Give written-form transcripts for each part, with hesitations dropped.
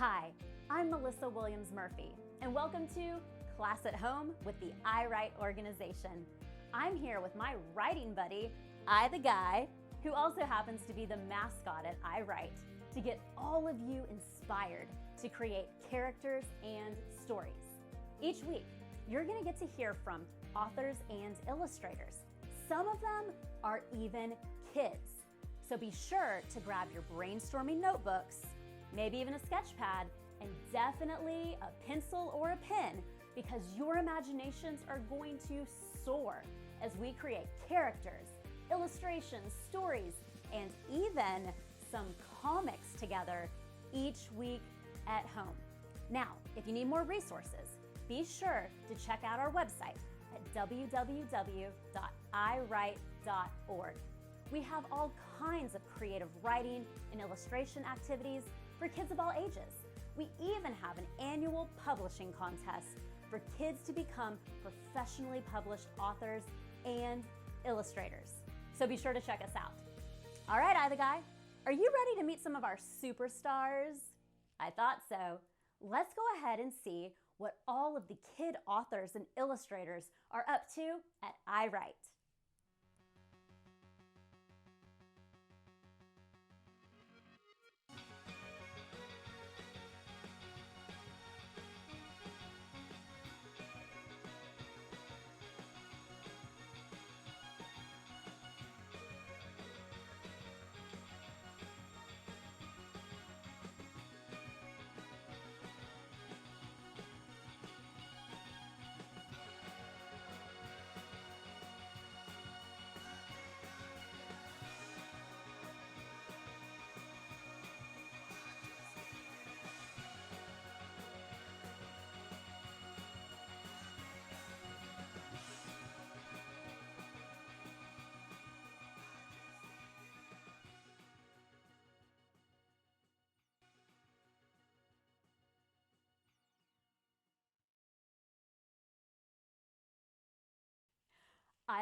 Hi, I'm Melissa Williams-Murphy, and welcome to Class at Home with the iWRITE organization. I'm here with my writing buddy, the guy, who also happens to be the mascot at iWRITE, to get all of you inspired to create characters and stories. Each week, you're going to get to hear from authors and illustrators. Some of them are even kids. So be sure to grab your brainstorming notebooks, maybe even a sketch pad, and definitely a pencil or a pen, because your imaginations are going to soar as we create characters, illustrations, stories, and even some comics together each week at home. Now, if you need more resources, be sure to check out our website at www.iwrite.org. We have all kinds of creative writing and illustration activities for kids of all ages. We even have an annual publishing contest for kids to become professionally published authors and illustrators. So be sure to check us out. All right, the guy, are you ready to meet some of our superstars? I thought so. Let's go ahead and see what all of the kid authors and illustrators are up to at iWRITE.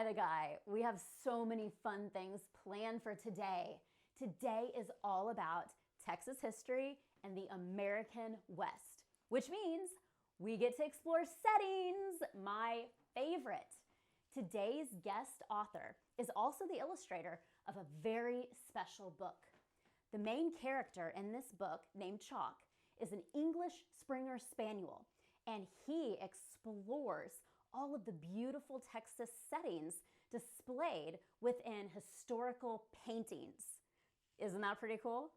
The guy, we have so many fun things planned for today. Today is all about Texas history and the American West, which means we get to explore settings, my favorite. Today's guest author is also the illustrator of a very special book. The main character in this book, named Chalk, is an English Springer Spaniel, and he explores all of the beautiful Texas settings displayed within historical paintings. Isn't that pretty cool?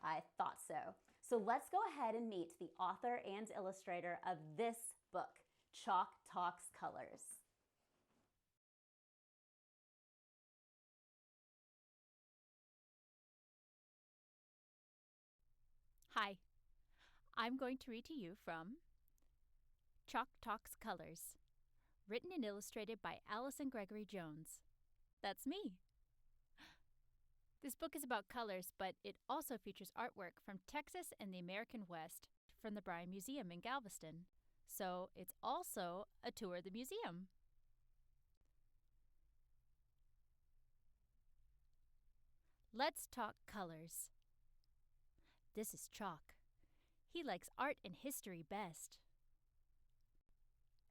I thought so. So let's go ahead and meet the author and illustrator of this book, Chalk Talks Colors. Hi, I'm going to read to you from Chalk Talks Colors, written and illustrated by Allison Gregory Jones. That's me. This book is about colors, but it also features artwork from Texas and the American West from the Bryan Museum in Galveston. So it's also a tour of the museum. Let's talk colors. This is Chalk. He likes art and history best,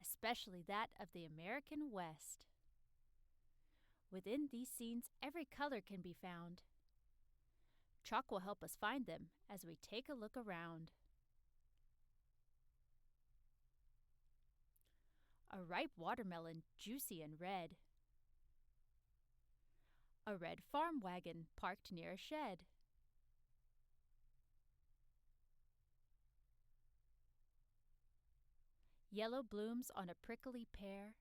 especially that of the American West. Within these scenes, every color can be found. Chalk will help us find them as we take a look around. A ripe watermelon, juicy and red. A red farm wagon parked near a shed. Yellow blooms on a prickly pear.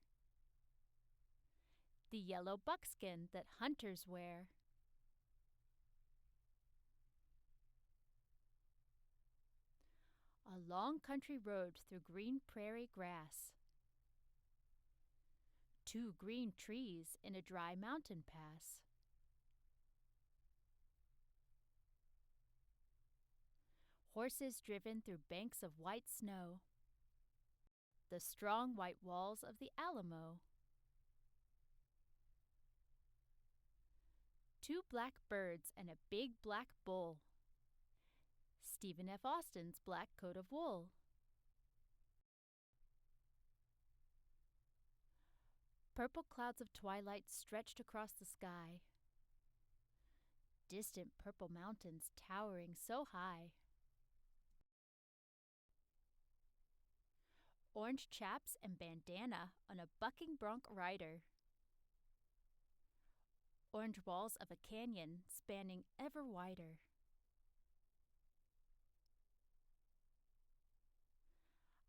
The yellow buckskin that hunters wear. A long country road through green prairie grass. 2 green trees in a dry mountain pass. Horses driven through banks of white snow. The strong white walls of the Alamo. 2 black birds and a big black bull. Stephen F. Austin's Black Coat of Wool. Purple clouds of twilight stretched across the sky. Distant purple mountains towering so high. Orange chaps and bandana on a bucking bronc rider. Orange walls of a canyon spanning ever wider.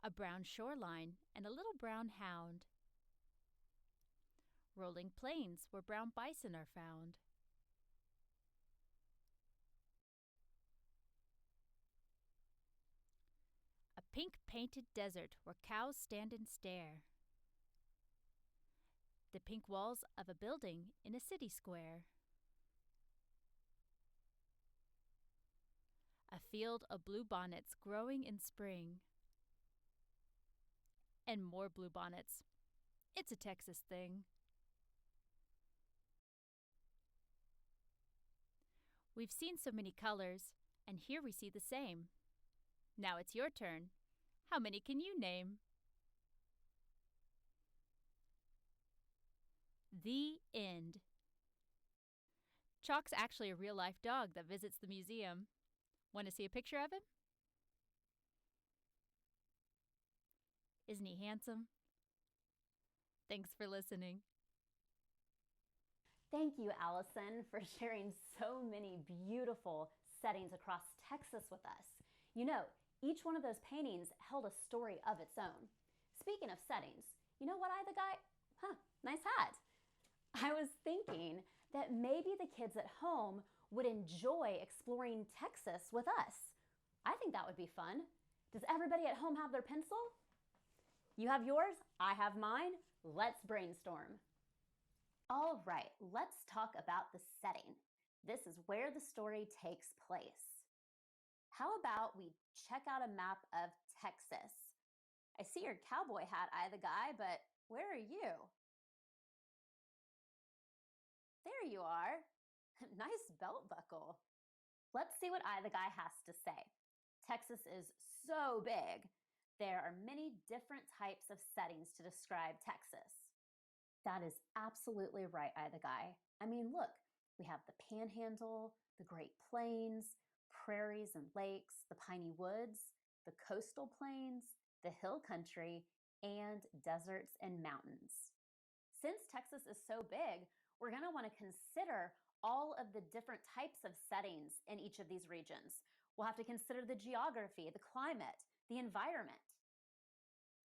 A brown shoreline and a little brown hound. Rolling plains where brown bison are found. A pink-painted desert where cows stand and stare. The pink walls of a building in a city square. A field of bluebonnets growing in spring. And more bluebonnets. It's a Texas thing. We've seen so many colors, and here we see the same. Now it's your turn. How many can you name? The end. Chalk's actually a real-life dog that visits the museum. Want to see a picture of him? Isn't he handsome? Thanks for listening. Thank you, Allison, for sharing so many beautiful settings across Texas with us. You know, each one of those paintings held a story of its own. Speaking of settings, you know what, the guy? Nice hat. I was thinking that maybe the kids at home would enjoy exploring Texas with us. I think that would be fun. Does everybody at home have their pencil? You have yours, I have mine. Let's brainstorm. All right, let's talk about the setting. This is where the story takes place. How about we check out a map of Texas? I see your cowboy hat, the guy, but where are you? There you are. Nice belt buckle. Let's see what the guy has to say. Texas is so big. There are many different types of settings to describe Texas. That is absolutely right, the guy. I mean, look, we have the Panhandle, the Great Plains, prairies and lakes, the piney woods, the coastal plains, the hill country, and deserts and mountains. Since Texas is so big, we're going to want to consider all of the different types of settings in each of these regions. We'll have to consider the geography, the climate, the environment.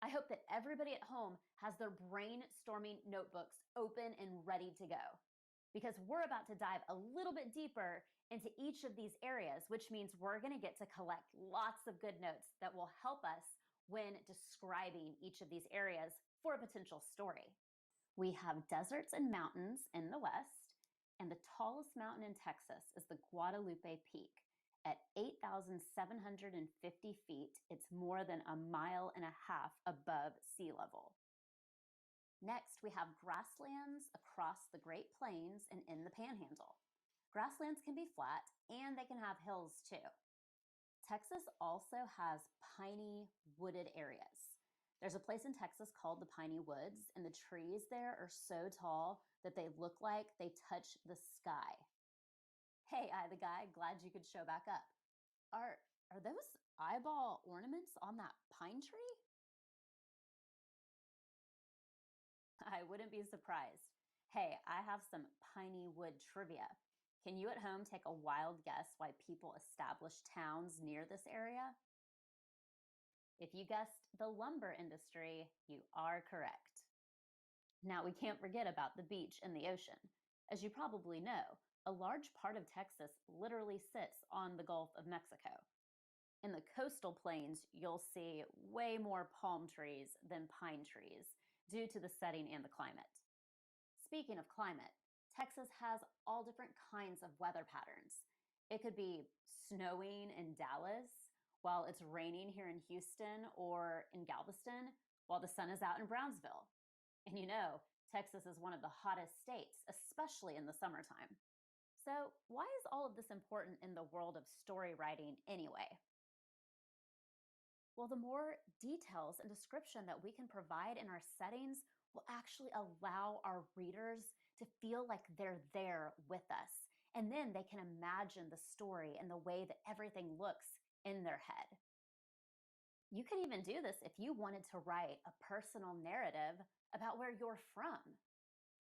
I hope that everybody at home has their brainstorming notebooks open and ready to go, because we're about to dive a little bit deeper into each of these areas, which means we're going to get to collect lots of good notes that will help us when describing each of these areas for a potential story. We have deserts and mountains in the west, and the tallest mountain in Texas is the Guadalupe Peak. At 8,750 feet, it's more than 1.5 miles above sea level. Next, we have grasslands across the Great Plains and in the Panhandle. Grasslands can be flat, and they can have hills too. Texas also has piney, wooded areas. There's a place in Texas called the Piney Woods, and the trees there are so tall that they look like they touch the sky. Hey, the guy, glad you could show back up. Are those eyeball ornaments on that pine tree? I wouldn't be surprised. Hey, I have some piney wood trivia. Can you at home take a wild guess why people established towns near this area? If you guessed the lumber industry, you are correct. Now, we can't forget about the beach and the ocean. As you probably know, a large part of Texas literally sits on the Gulf of Mexico. In the coastal plains, you'll see way more palm trees than pine trees due to the setting and the climate. Speaking of climate, Texas has all different kinds of weather patterns. It could be snowing in Dallas while it's raining here in Houston, or in Galveston while the sun is out in Brownsville. And you know, Texas is one of the hottest states, especially in the summertime. So, why is all of this important in the world of story writing anyway? Well, the more details and description that we can provide in our settings will actually allow our readers to feel like they're there with us. And then they can imagine the story and the way that everything looks in their head. You could even do this if you wanted to write a personal narrative about where you're from.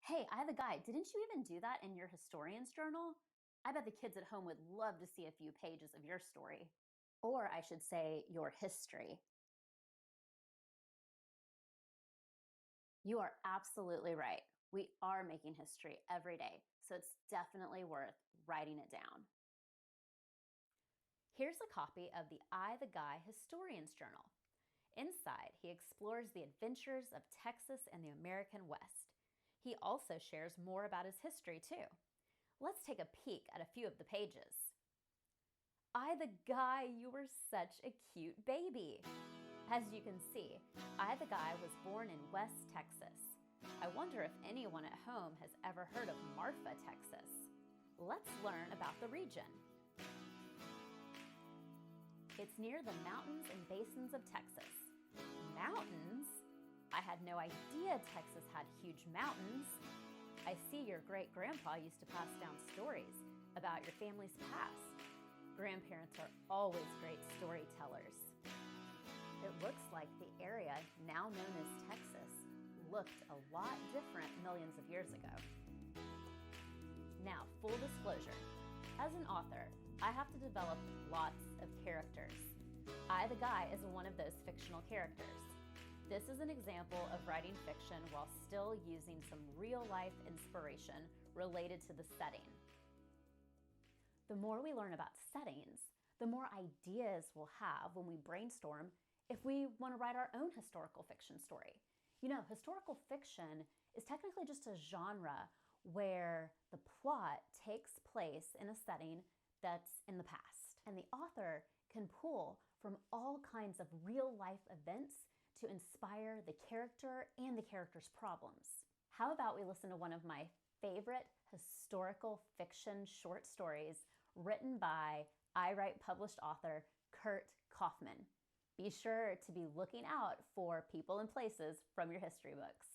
Hey, I have a guy. Didn't you even do that in your historian's journal? I bet the kids at home would love to see a few pages of your story. Or I should say, your history. You are absolutely right. We are making history every day, so it's definitely worth writing it down. Here's a copy of the I, the Guy Historian's Journal. Inside, he explores the adventures of Texas and the American West. He also shares more about his history, too. Let's take a peek at a few of the pages. I, the Guy, you were such a cute baby. As you can see, I, the Guy, was born in West Texas. I wonder if anyone at home has ever heard of Marfa, Texas. Let's learn about the region. It's near the mountains and basins of Texas. Mountains? I had no idea Texas had huge mountains. I see your great-grandpa used to pass down stories about your family's past. Grandparents are always great storytellers. It looks like the area now known as Texas looked a lot different millions of years ago. Now, full disclosure, as an author, I have to develop lots of characters. I, the Guy, is one of those fictional characters. This is an example of writing fiction while still using some real-life inspiration related to the setting. The more we learn about settings, the more ideas we'll have when we brainstorm if we want to write our own historical fiction story. You know, historical fiction is technically just a genre where the plot takes place in a setting that's in the past. And the author can pull from all kinds of real-life events to inspire the character and the character's problems. How about we listen to one of my favorite historical fiction short stories written by iWRITE published author Kurt Kaufman. Be sure to be looking out for people and places from your history books.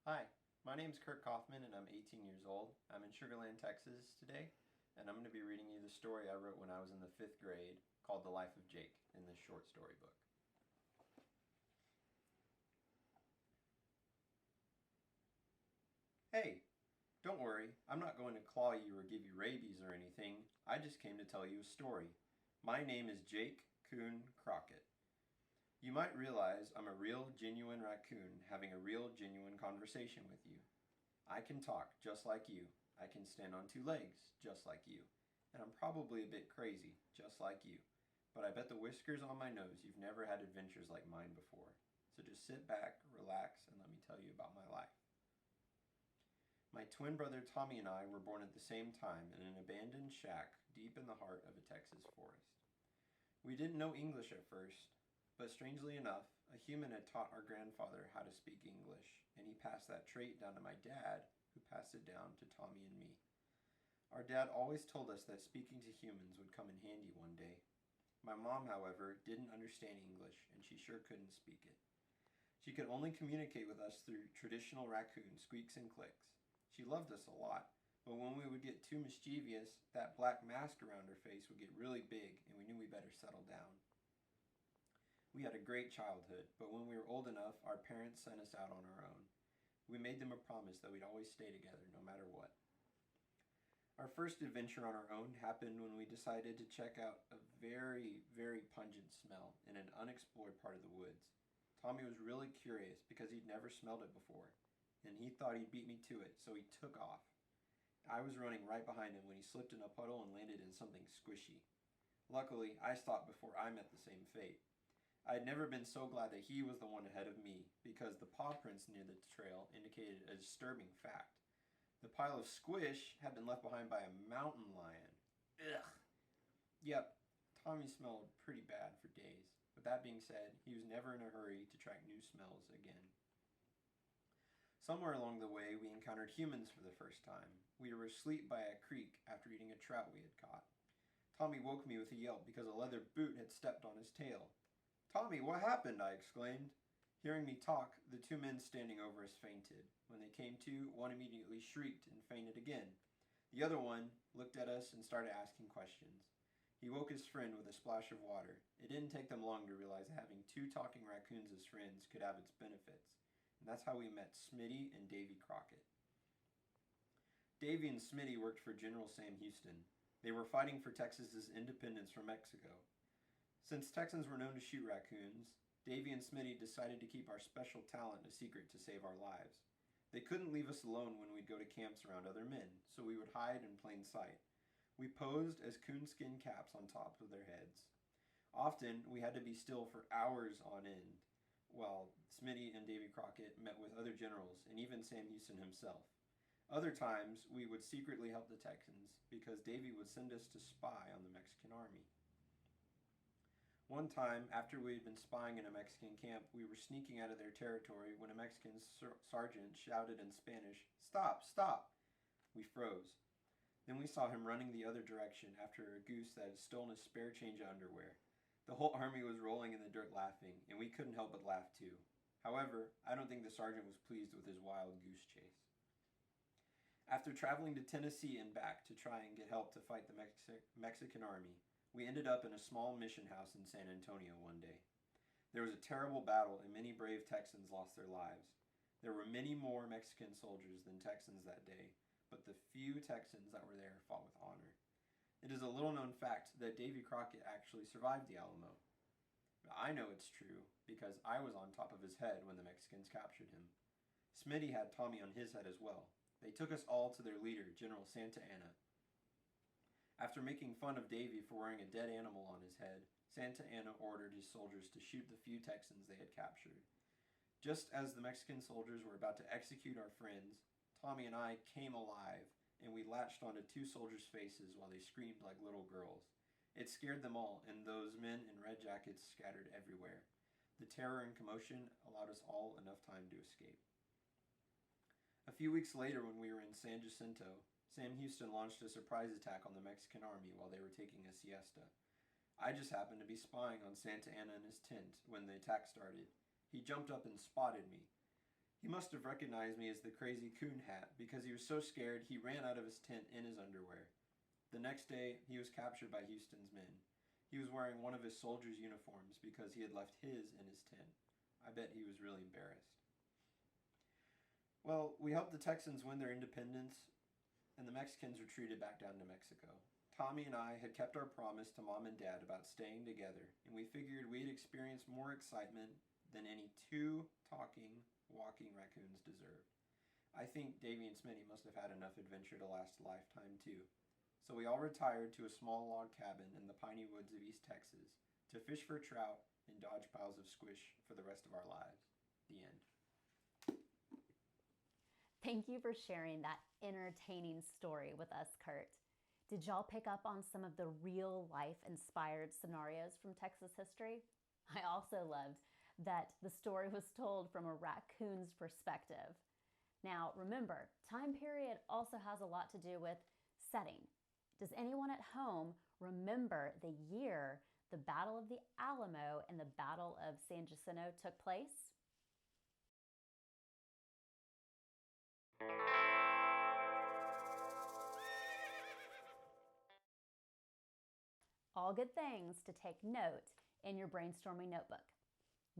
Hi, my name's Kurt Kaufman and I'm 18 years old. I'm in Sugar Land, Texas today, and I'm going to be reading you the story I wrote when I was in the 5th grade called The Life of Jake in this short story book. Hey, don't worry, I'm not going to claw you or give you rabies or anything. I just came to tell you a story. My name is Jake Coon Crockett. You might realize I'm a real, genuine raccoon having a real, genuine conversation with you. I can talk just like you. I can stand on 2 legs just like you. And I'm probably a bit crazy just like you. But I bet the whiskers on my nose you've never had adventures like mine before. So just sit back, relax, and let me tell you about my life. My twin brother Tommy and I were born at the same time in an abandoned shack deep in the heart of a Texas forest. We didn't know English at first, but strangely enough, a human had taught our grandfather how to speak English, and he passed that trait down to my dad, who passed it down to Tommy and me. Our dad always told us that speaking to humans would come in handy one day. My mom, however, didn't understand English, and she sure couldn't speak it. She could only communicate with us through traditional raccoon squeaks and clicks. She loved us a lot, but when we would get too mischievous, that black mask around her face would get really big, and we knew we better settle down. We had a great childhood, but when we were old enough, our parents sent us out on our own. We made them a promise that we'd always stay together no matter what. Our first adventure on our own happened when we decided to check out a very, very pungent smell in an unexplored part of the woods. Tommy was really curious because he'd never smelled it before, and he thought he'd beat me to it, so he took off. I was running right behind him when he slipped in a puddle and landed in something squishy. Luckily, I stopped before I met the same fate. I had never been so glad that he was the one ahead of me, because the paw prints near the trail indicated a disturbing fact. The pile of squish had been left behind by a mountain lion. Ugh. Yep, Tommy smelled pretty bad for days. With that being said, he was never in a hurry to track new smells again. Somewhere along the way, we encountered humans for the first time. We were asleep by a creek after eating a trout we had caught. Tommy woke me with a yelp because a leather boot had stepped on his tail. "Tommy, what happened?" I exclaimed. Hearing me talk, the two men standing over us fainted. When they came to, one immediately shrieked and fainted again. The other one looked at us and started asking questions. He woke his friend with a splash of water. It didn't take them long to realize that having two talking raccoons as friends could have its benefits. And that's how we met Smitty and Davy Crockett. Davy and Smitty worked for General Sam Houston. They were fighting for Texas's independence from Mexico. Since Texans were known to shoot raccoons, Davy and Smitty decided to keep our special talent a secret to save our lives. They couldn't leave us alone when we'd go to camps around other men, so we would hide in plain sight. We posed as coonskin caps on top of their heads. Often, we had to be still for hours on end, while Smitty and Davy Crockett met with other generals and even Sam Houston himself. Other times, we would secretly help the Texans because Davy would send us to spy on the Mexican army. One time, after we had been spying in a Mexican camp, we were sneaking out of their territory when a Mexican sergeant shouted in Spanish, "Stop, stop!" We froze. Then we saw him running the other direction after a goose that had stolen his spare change of underwear. The whole army was rolling in the dirt laughing, and we couldn't help but laugh too. However, I don't think the sergeant was pleased with his wild goose chase. After traveling to Tennessee and back to try and get help to fight the Mexican army, we ended up in a small mission house in San Antonio one day. There was a terrible battle and many brave Texans lost their lives. There were many more Mexican soldiers than Texans that day, but the few Texans that were there fought with honor. It is a little known fact that Davy Crockett actually survived the Alamo. But I know it's true because I was on top of his head when the Mexicans captured him. Smitty had Tommy on his head as well. They took us all to their leader, General Santa Anna. After making fun of Davy for wearing a dead animal on his head, Santa Anna ordered his soldiers to shoot the few Texans they had captured. Just as the Mexican soldiers were about to execute our friends, Tommy and I came alive, and we latched onto two soldiers' faces while they screamed like little girls. It scared them all, and those men in red jackets scattered everywhere. The terror and commotion allowed us all enough time to escape. A few weeks later, when we were in San Jacinto, Sam Houston launched a surprise attack on the Mexican army while they were taking a siesta. I just happened to be spying on Santa Anna in his tent when the attack started. He jumped up and spotted me. He must have recognized me as the crazy coon hat because he was so scared he ran out of his tent in his underwear. The next day, he was captured by Houston's men. He was wearing one of his soldiers' uniforms because he had left his in his tent. I bet he was really embarrassed. Well, we helped the Texans win their independence, and the Mexicans retreated back down to Mexico. Tommy and I had kept our promise to Mom and Dad about staying together, and we figured we'd experience more excitement than any two talking, walking raccoons deserved. I think Davy and Smitty must have had enough adventure to last a lifetime too. So we all retired to a small log cabin in the piney woods of East Texas to fish for trout and dodge piles of squish for the rest of our lives. The end. Thank you for sharing that entertaining story with us, Kurt. Did y'all pick up on some of the real-life inspired scenarios from Texas history? I also loved that the story was told from a raccoon's perspective. Now, remember, time period also has a lot to do with setting. Does anyone at home remember the year the Battle of the Alamo and the Battle of San Jacinto took place? All good things to take note in your brainstorming notebook.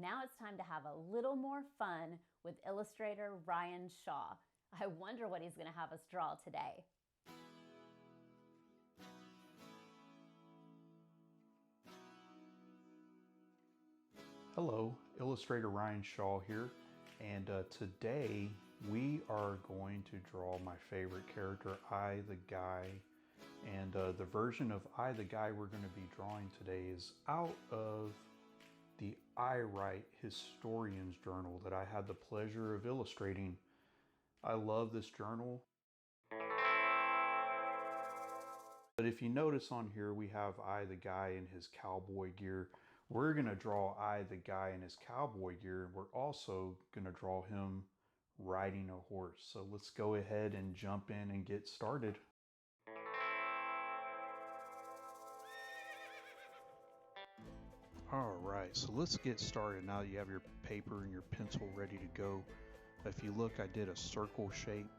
Now it's time to have a little more fun with illustrator Ryan Shaw. I wonder what he's going to have us draw today. Hello, Illustrator Ryan Shaw here, and today we are going to draw my favorite character, I the Guy. And the version of I the Guy we're going to be drawing today is out of the iWRITE Historian's Journal that I had the pleasure of illustrating. I love this journal. But if you notice on here, we have I the Guy in his cowboy gear We're going to draw I the guy in his cowboy gear, and we're also going to draw him riding a horse. So let's go ahead and jump in and get started. Alright, so let's get started now that you have your paper and your pencil ready to go. If you look, I did a circle shape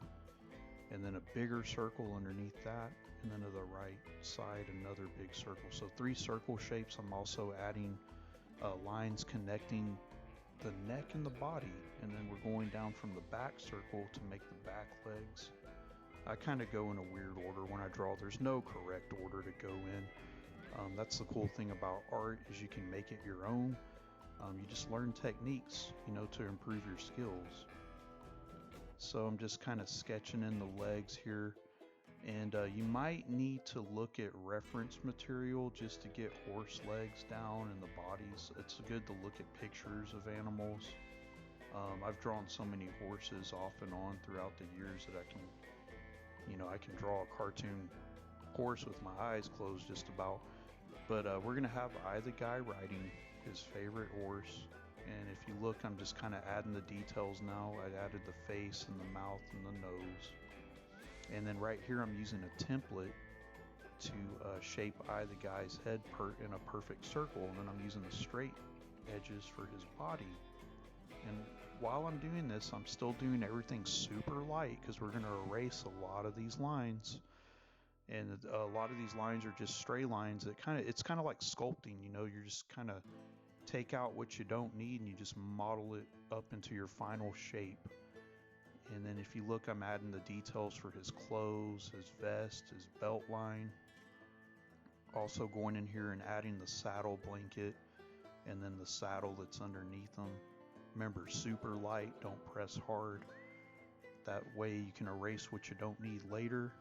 and then a bigger circle underneath that, and then to the right side another big circle. So 3 circle shapes. I'm also adding lines connecting the neck and the body, and then we're going down from the back circle to make the back legs. I kind of go in a weird order when I draw. There's no correct order to go in. That's the cool thing about art, is you can make it your own. You just learn techniques, to improve your skills. So I'm just kind of sketching in the legs here, and you might need to look at reference material just to get horse legs down and the bodies. It's good to look at pictures of animals. I've drawn so many horses off and on throughout the years that I can draw a cartoon horse with my eyes closed just about. But we're going to have I the guy riding his favorite horse. And if you look, I'm just kind of adding the details now. I added the face and the mouth and the nose. And then right here I'm using a template to shape I the guy's head in a perfect circle. And then I'm using the straight edges for his body. And while I'm doing this, I'm still doing everything super light because we're going to erase a lot of these lines. And a lot of these lines are just stray lines that it's kind of like sculpting, you're just kind of take out what you don't need and you just model it up into your final shape. And then if you look, I'm adding the details for his clothes, his vest, his belt line. Also going in here and adding the saddle blanket and then the saddle that's underneath them. Remember, super light, don't press hard. That way you can erase what you don't need later.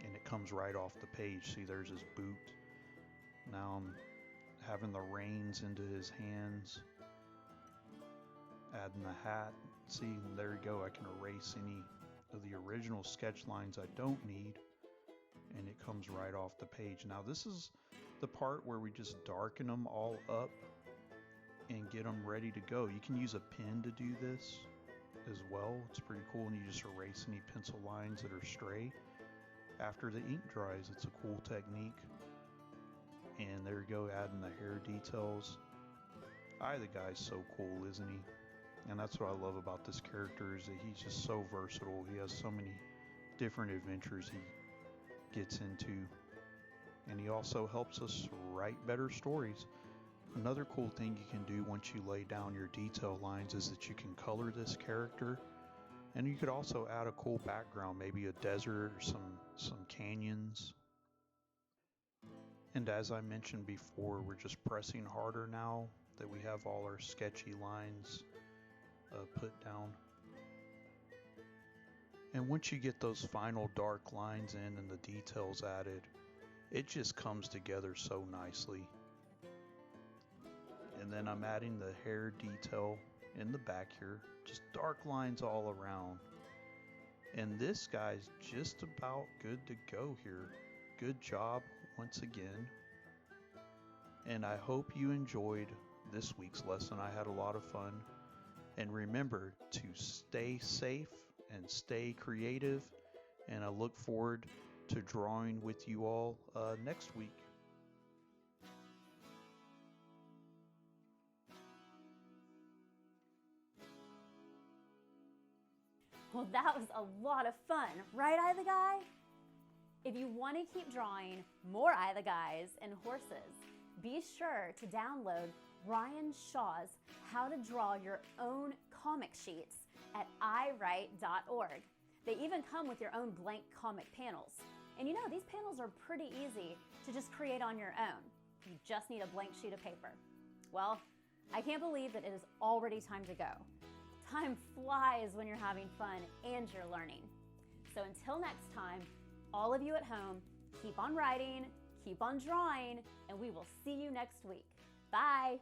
And it comes right off the page. See, there's his boot. Now I'm having the reins into his hands. Adding the hat. See, there you go. I can erase any of the original sketch lines I don't need. And it comes right off the page. Now this is the part where we just darken them all up and get them ready to go. You can use a pen to do this as well. It's pretty cool. And you just erase any pencil lines that are stray. After the ink dries, it's a cool technique. And there you go, adding the hair details. I the guy's so cool, isn't he? And that's what I love about this character, is that he's just so versatile. He has so many different adventures he gets into. And he also helps us write better stories. Another cool thing you can do once you lay down your detail lines is that you can color this character. And you could also add a cool background, maybe a desert or some canyons. And as I mentioned before, we're just pressing harder now that we have all our sketchy lines put down. And once you get those final dark lines in and the details added, it just comes together so nicely. And then I'm adding the hair detail in the back here, just dark lines all around. And this guy's just about good to go here. Good job once again. And I hope you enjoyed this week's lesson. I had a lot of fun. And remember to stay safe and stay creative. And I look forward to drawing with you all next week. Well, that was a lot of fun, right, I the guy? If you want to keep drawing more I the guys and horses, be sure to download Ryan Shaw's How to Draw Your Own Comic Sheets at iWRITE.org. They even come with your own blank comic panels. And these panels are pretty easy to just create on your own. You just need a blank sheet of paper. Well, I can't believe that it is already time to go. Time flies when you're having fun and you're learning. So until next time, all of you at home, keep on writing, keep on drawing, and we will see you next week. Bye.